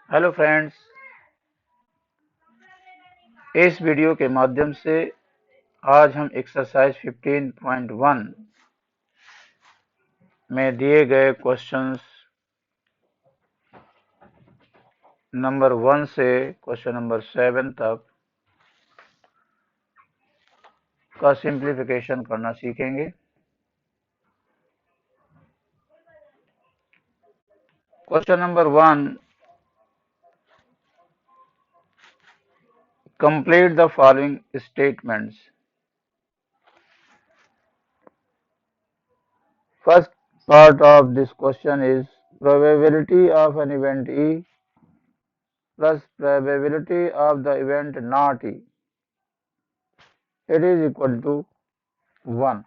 Hello friends, इस video के माध्यम से आज हम एक्सरसाइज 15.1 में दिए गए क्वेश्चंस नंबर 1 से क्वेश्चन नंबर 7 तक का सिंप्लीफिकेशन करना सीखेंगे। Question number 1, complete the following statements. First part of this question is probability of an event E plus probability of the event not E. It is equal to 1.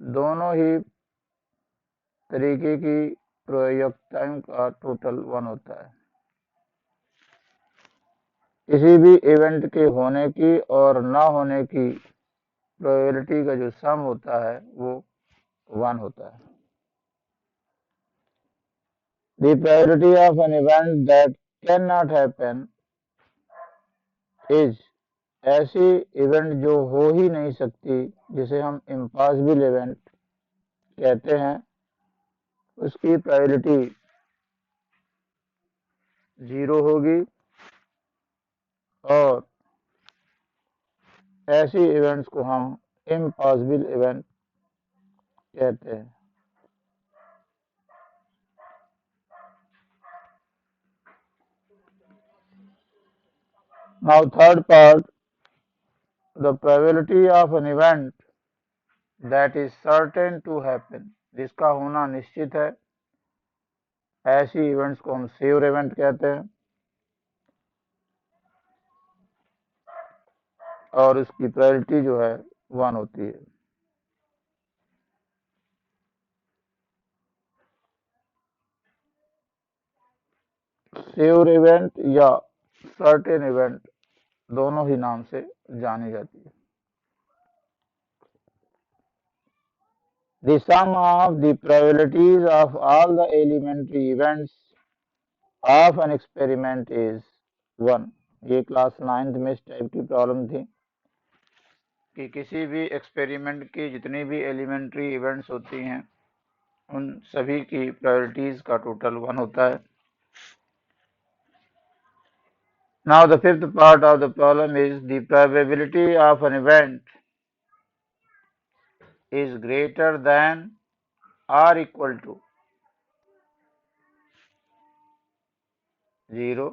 दोनों ही तरीके की प्रयोज्यताओं का total 1 होता है। किसी भी इवेंट के होने की और ना होने की प्रोबेबिलिटी का जो सम होता है वो 1 होता है। The probability of an event that cannot happen is, ऐसी इवेंट जो हो ही नहीं सकती, जिसे हम इम्पॉसिबल इवेंट कहते हैं, उसकी प्रोबेबिलिटी 0 होगी और ऐसी इवेंट्स को हम इम्पॉसिबल इवेंट कहते हैं। Now third part, the probability of an event that is certain to happen, जिसका होना निश्चित है, ऐसी इवेंट्स को हम श्योर इवेंट कहते हैं और उसकी प्रोबेबिलिटी जो है 1 होती है। श्योर इवेंट या सर्टेन इवेंट दोनों ही नाम से जानी जाती है। The sum of the probabilities of all the elementary events of an experiment is 1. ये क्लास 9th में इस टाइप की प्रॉब्लम थी कि किसी भी एक्सपेरिमेंट की जितनी भी एलिमेंट्री इवेंट्स होती हैं उन सभी की प्रोबेबिलिटीज का टोटल 1 होता है। Now the fifth part of the problem is the probability of an event is greater than or equal to 0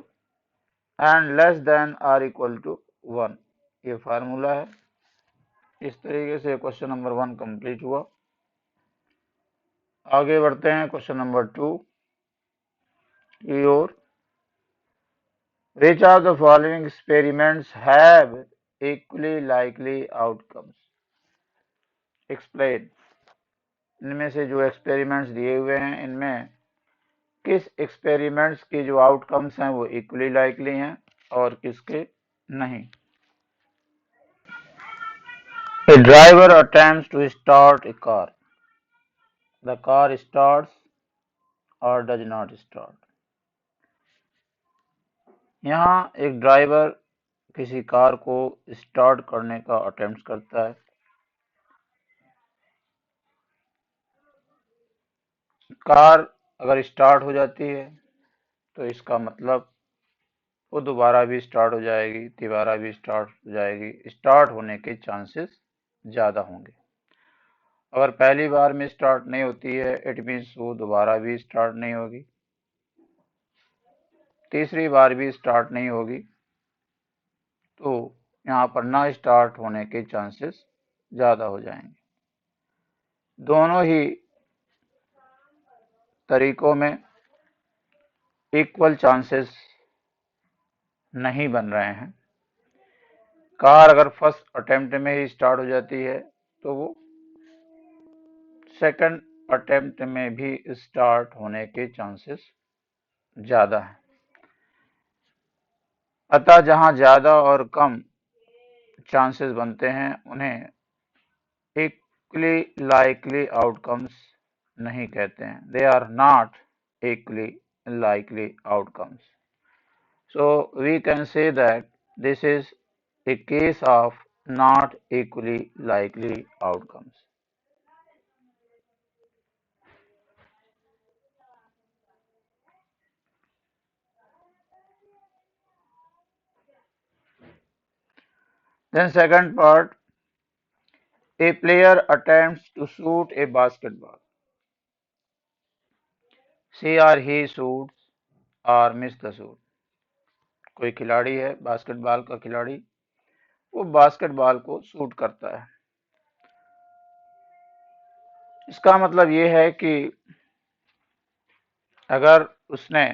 and less than or equal to 1। ये फार्मूला है। इस तरीके से क्वेश्चन नंबर 1 कंप्लीट हुआ। आगे बढ़ते हैं क्वेश्चन नंबर 2 की ओर। Which of the following experiments have equally likely outcomes? Explain. इनमें से जो एक्सपेरिमेंट्स दिए हुए हैं, इनमें किस एक्सपेरिमेंट्स के जो आउटकम्स हैं वो इक्वली लाइकली हैं और किसके नहीं। A driver attempts to start a car. The car starts or does not start. यहाँ एक ड्राइवर किसी कार को स्टार्ट करने का अटेम्प्ट करता है। कार अगर स्टार्ट हो जाती है तो इसका मतलब वो दोबारा भी स्टार्ट हो जाएगी, तिबारा भी स्टार्ट हो जाएगी। स्टार्ट होने के चांसेस ज़्यादा होंगे। अगर पहली बार में स्टार्ट नहीं होती है, इट मीन्स वो दोबारा भी स्टार्ट नहीं होगी, तीसरी बार भी स्टार्ट नहीं होगी, तो यहाँ पर ना स्टार्ट होने के चांसेस ज़्यादा हो जाएंगे। दोनों ही तरीकों में इक्वल चांसेस नहीं बन रहे हैं। कार अगर फर्स्ट अटेम्प्ट में ही स्टार्ट हो जाती है तो वो सेकंड अटेम्प्ट में भी स्टार्ट होने के चांसेस ज़्यादा हैं। अतः जहां ज़्यादा और कम चांसेस बनते हैं उन्हें इक्वली लाइकली आउटकम्स नहीं कहते हैं। They are not equally likely outcomes. So we can say that this is a case of not equally likely outcomes. Then second part, a player attempts to shoot a basketball. She or he shoots or miss the shoot. कोई खिलाड़ी है basketball का खिलाड़ी, वो basketball को shoot करता है। इसका मतलब ये है कि अगर उसने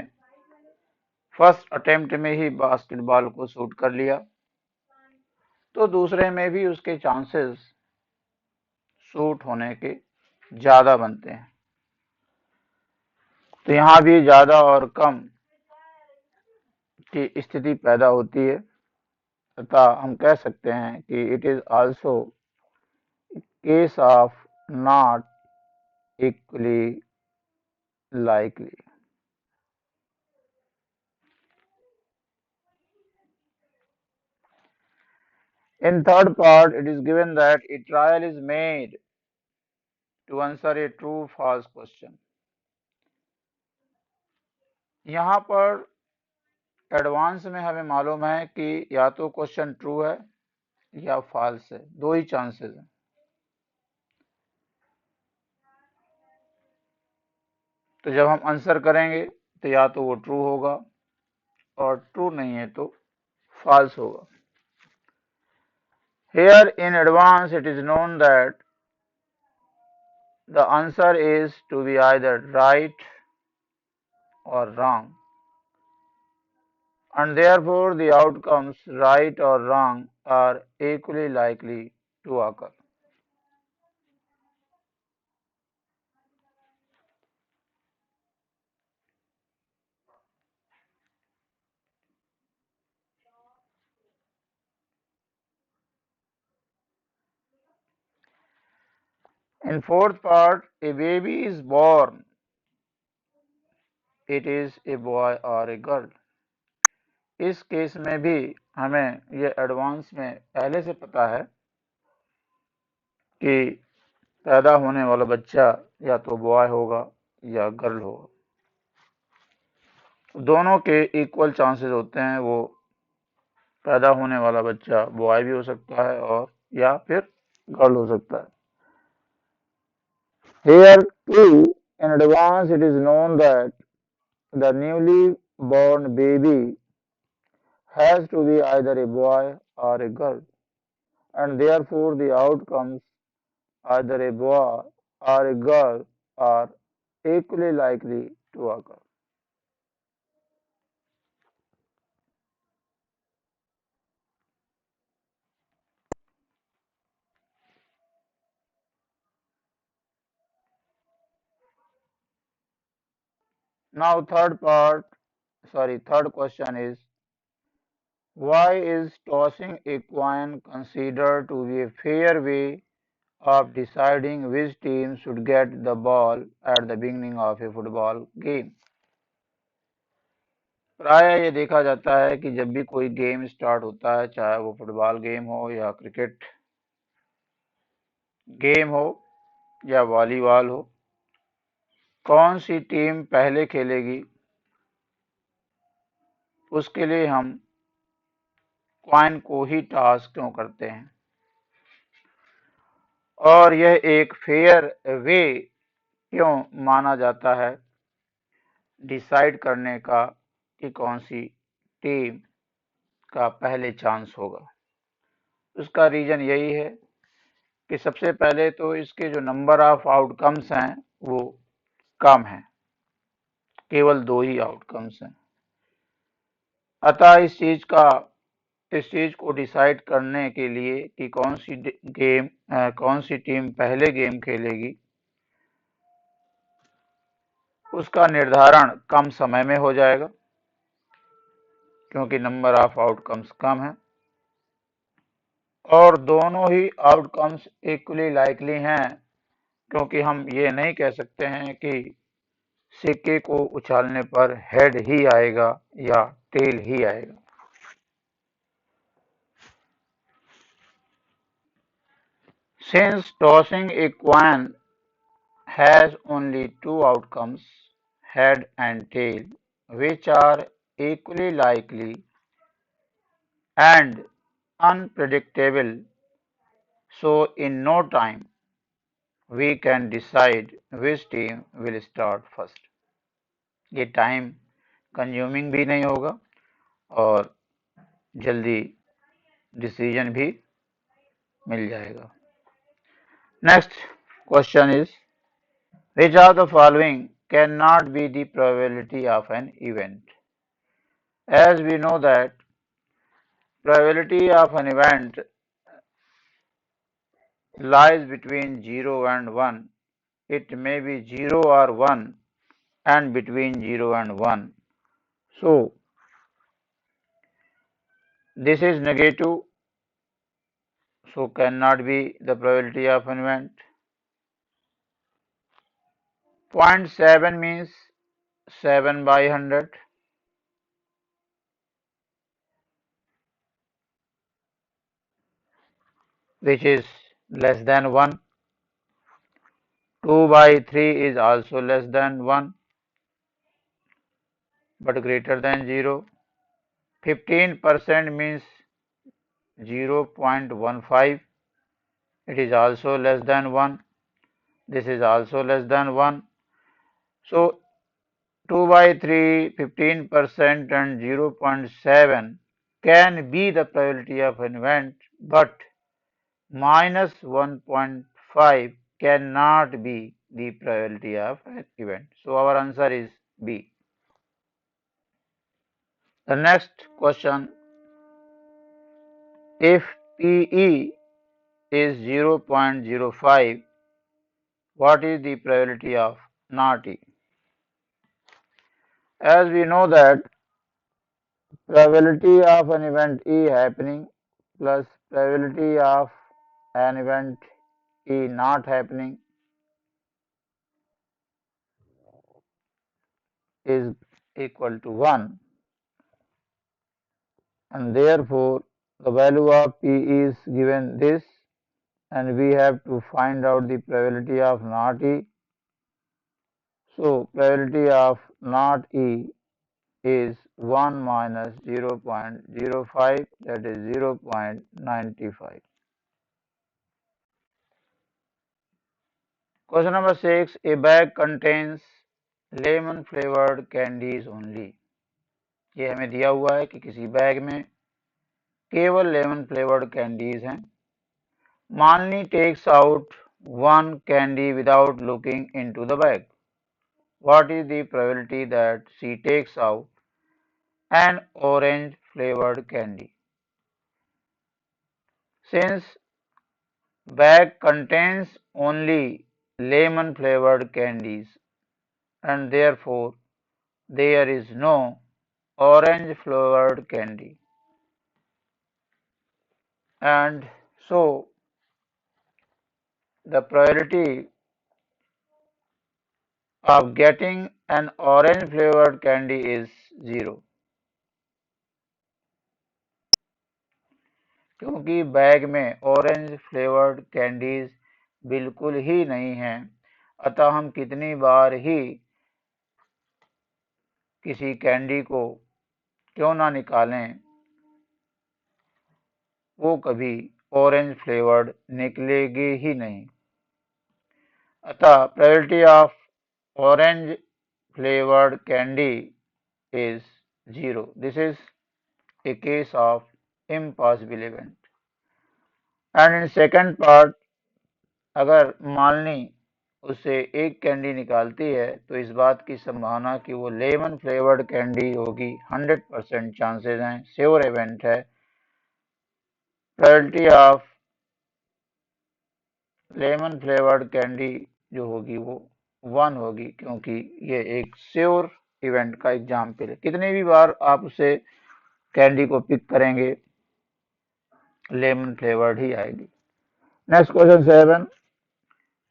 फर्स्ट अटेम्प्ट में ही बास्केटबॉल को शूट कर लिया तो दूसरे में भी उसके चांसेस शूट होने के ज्यादा बनते हैं। तो यहाँ भी ज्यादा और कम की स्थिति पैदा होती है, तथा हम कह सकते हैं कि it is also case of not equally likely. In third part, it is given that a trial is made to answer a true false question. यहाँ पर एडवांस में हमें मालूम है कि या तो क्वेश्चन ट्रू है या फॉल्स है, दो ही चांसेस हैं। तो जब हम आंसर करेंगे तो या तो वो ट्रू होगा और ट्रू नहीं है तो फॉल्स होगा। Here in advance it is known that the answer is to be either right or wrong, and therefore the outcomes right or wrong are equally likely to occur. In fourth part, a baby is born. It is a boy or a girl. इस case में भी हमें ये advance में पहले से पता है कि पैदा होने वाला बच्चा या तो बॉय होगा या गर्ल होगा। दोनों के इक्वल चांसेस होते हैं, वो पैदा होने वाला बच्चा बॉय भी हो सकता है और या फिर गर्ल हो सकता है। Here too, in advance it is known that the newly born baby has to be either a boy or a girl, and therefore the outcomes either a boy or a girl are equally likely to occur. Now third question is, why is tossing a coin considered to be a fair way of deciding which team should get the ball at the beginning of a football game? प्राय ये देखा जाता है कि जब भी कोई game start होता है, चाहे वो फुटबॉल गेम हो या क्रिकेट गेम हो या वॉलीबॉल हो, कौन सी टीम पहले खेलेगी उसके लिए हम कॉइन को ही टॉस क्यों करते हैं, और यह एक फेयर वे क्यों माना जाता है डिसाइड करने का कि कौन सी टीम का पहले चांस होगा। उसका रीजन यही है कि सबसे पहले तो इसके जो नंबर ऑफ आउटकम्स हैं वो कम है, केवल दो ही आउटकम्स हैं। अतः इस चीज को डिसाइड करने के लिए कि कौन सी टीम पहले गेम खेलेगी, उसका निर्धारण कम समय में हो जाएगा क्योंकि नंबर ऑफ आउटकम्स कम है और दोनों ही आउटकम्स इक्वली लाइकली हैं, क्योंकि हम ये नहीं कह सकते हैं कि सिक्के को उछालने पर हेड ही आएगा या टेल ही आएगा? Since tossing a coin has only two outcomes, head and tail, which are equally likely and unpredictable, so in no time we can decide which team will start first. ये time consuming भी नहीं होगा और जल्दी decision भी मिल जाएगा. Next question is, which of the following cannot be the probability of an event? As we know that probability of an event lies between 0 and 1. It may be 0 or 1 and between 0 and 1. So, this is negative, so cannot be the probability of an event. 0.7 means 7 by 100, which is less than 1. 2 by 3 is also less than 1 but greater than 0. 15% means 0.15. It is also less than 1. This is also less than 1. So 2 by 3, 15% and 0.7 can be the probability of an event, but minus 1.5 cannot be the probability of an event. So our answer is B. The next question, if PE is 0.05, what is the probability of not E? As we know that probability of an event E happening plus probability of an event E not happening is equal to 1, and therefore the value of P is given this, and we have to find out the probability of not E. So probability of not E is 1 minus 0.05, that is 0.95. Question number 6, a bag contains lemon flavored candies only. ये हमें दिया हुआ है कि किसी bag में केवल lemon flavoured candies हैं. Malini takes out one candy without looking into the bag. What is the probability that she takes out an orange flavored candy? Since bag contains only lemon flavored candies and therefore there is no orange flavored candy, and so the probability of getting an orange flavored candy is 0. क्योंकि bag में orange flavoured candies बिल्कुल ही नहीं है, अतः हम कितनी बार ही किसी candy को क्यों ना निकालें, वो कभी ऑरेंज फ्लेवर्ड निकलेगी ही नहीं. अतः probability of orange flavored candy is 0. This is a case of impossible event. And in second part, अगर मालनी उससे एक कैंडी निकालती है तो इस बात की संभावना कि वो लेमन फ्लेवर्ड कैंडी होगी 100% चांसेस हैं, श्योर इवेंट है. Probability of lemon flavoured candy जो होगी वो 1 होगी, क्योंकि ये एक श्योर इवेंट का एग्जाम्पल है. कितनी भी बार आप उसे कैंडी को पिक करेंगे लेमन फ्लेवर्ड ही आएगी. Next question 7.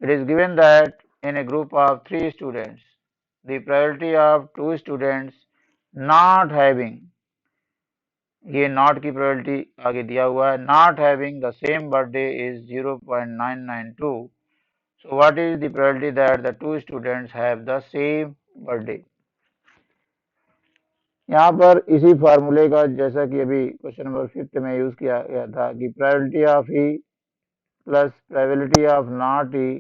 It is given that in a group of 3 students, the probability of two students not having, ये नॉट की प्रोबेबिलिटी आगे दिया हुआ है, not having the same birthday is 0.992. So what is the probability that the two students have the same birthday? यहाँ पर इसी फार्मूले का जैसा कि अभी क्वेश्चन नंबर 5 में यूज किया गया था कि probability of E plus probability of not E,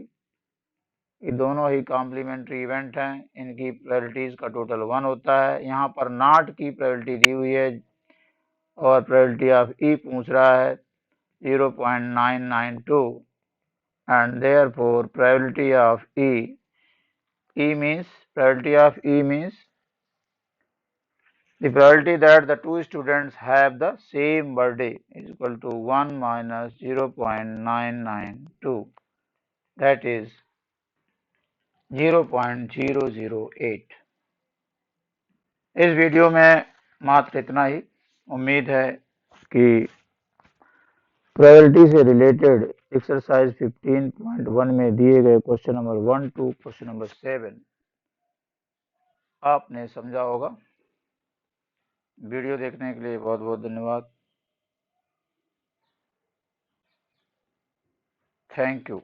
ये दोनों ही कॉम्प्लीमेंट्री इवेंट हैं, इनकी प्रोबेबिलिटीज का टोटल 1 होता है। यहाँ पर नॉट की प्रोबेबिलिटी दी हुई है और प्रोबेबिलिटी ऑफ ई पूछ रहा है 0.992, and therefore probability of E means probability of E means the probability that the two students have the same birthday is equal to 1 minus 0.992, that is 0.008. इस वीडियो में मात्र इतना ही। उम्मीद है कि प्रोबेबिलिटी से रिलेटेड एक्सरसाइज 15.1 में दिए गए question number 1 to question number 7 आपने समझा होगा। वीडियो देखने के लिए बहुत बहुत धन्यवाद। Thank you.